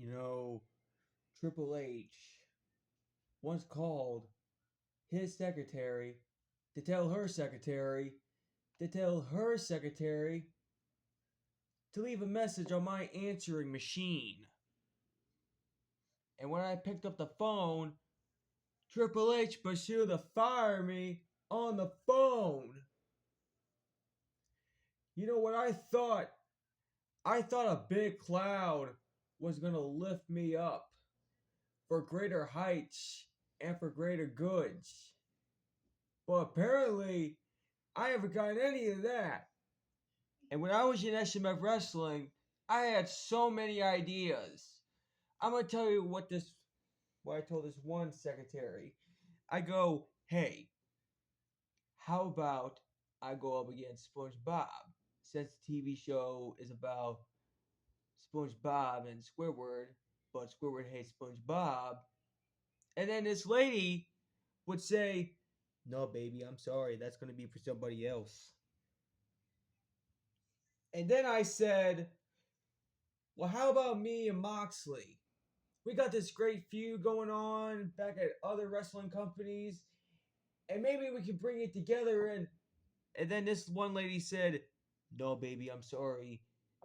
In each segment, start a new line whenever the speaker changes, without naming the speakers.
You know, Triple H once called his secretary to tell her secretary to tell her secretary to leave a message on my answering machine. And when I picked up the phone, Triple H pursued to fire me on the phone. You know what I thought? I thought a big cloud was going to lift me up for greater heights and for greater goods. But apparently, I haven't gotten any of that. And when I was in SMF Wrestling, I had so many ideas. I'm going to tell you what I told this one secretary. I go, hey, how about I go up against SpongeBob? Since the TV show is about SpongeBob and Squidward, but Squidward hates SpongeBob. And then this lady would say, no, baby, I'm sorry. That's going to be for somebody else. And then I said, well, how about me and Moxley? We got this great feud going on back at other wrestling companies, and maybe we can bring it together. And then this one lady said, no, baby, I'm sorry.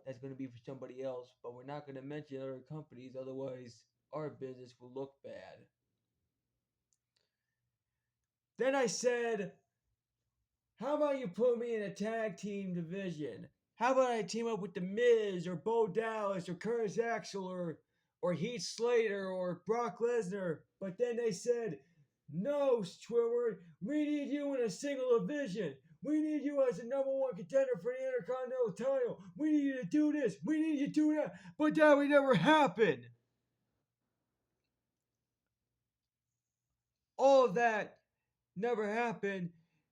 That's going to be for somebody else, but we're not going to mention other companies, otherwise our business will look bad. Then I said, how about you put me in a tag team division? How about I team up with The Miz or Bo Dallas or Curtis Axel or Heath Slater or Brock Lesnar? But then they said, no, Squidward, we need you in a single division. We need you as the number one contender for the Intercontinental title. We need you to do this. We need you to do that. But that would never happen. All of that never happened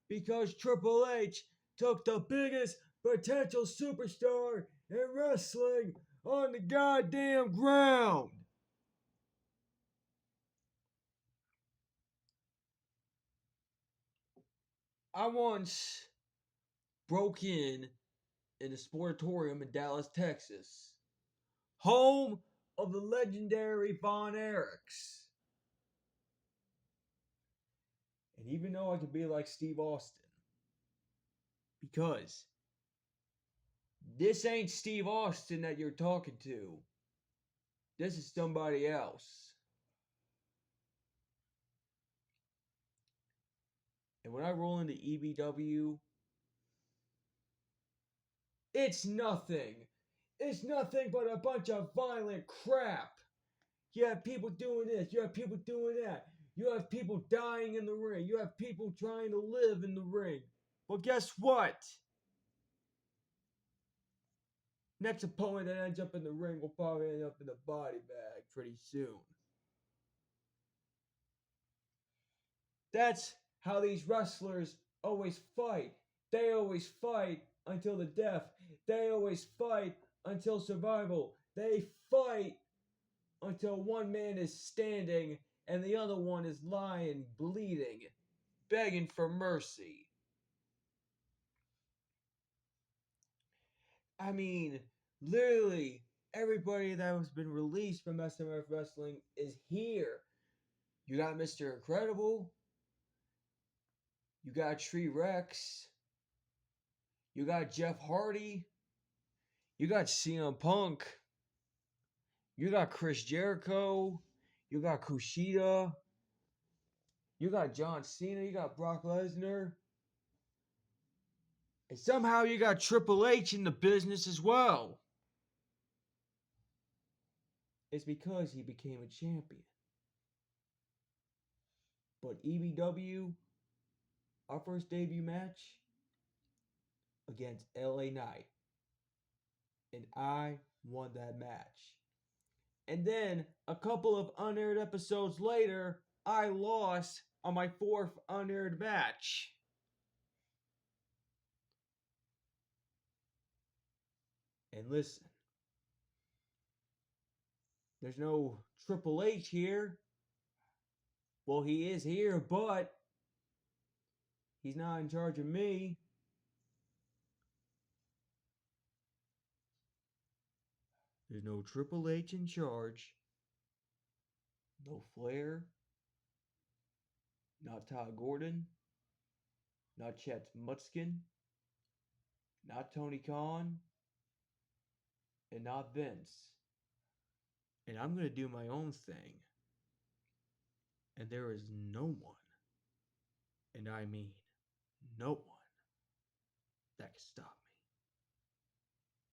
because Triple H took the biggest potential superstar in wrestling on the goddamn ground. I once broke in the Sportatorium in Dallas, Texas, home of the legendary Von Erichs. And even though I could be like Steve Austin, because this ain't Steve Austin that you're talking to. This is somebody else. And when I roll into EBW, it's nothing. It's nothing but a bunch of violent crap. You have people doing this. You have people doing that. You have people dying in the ring. You have people trying to live in the ring. Well, guess what? Next opponent that ends up in the ring will probably end up in the body bag pretty soon. That's how these wrestlers always fight. They always fight until the death. They always fight until survival. They fight until one man is standing and the other one is lying, bleeding, begging for mercy. I mean, literally, everybody that has been released from SMF Wrestling is here. You got Mr. Incredible. You got Tree Rex. You got Jeff Hardy. You got CM Punk. You got Chris Jericho. You got Kushida. You got John Cena. You got Brock Lesnar. And somehow you got Triple H in the business as well. It's because he became a champion. But EBW, our first debut match against LA Knight. And I won that match. And then a couple of unaired episodes later, I lost on my fourth unaired match. And listen, there's no Triple H here. Well, he is here, but he's not in charge of me. There's no Triple H in charge. No Flair. Not Todd Gordon. Not Chet Mutskin. Not Tony Khan. And not Vince. And I'm going to do my own thing. And there is no one, and I mean no one, that can stop me.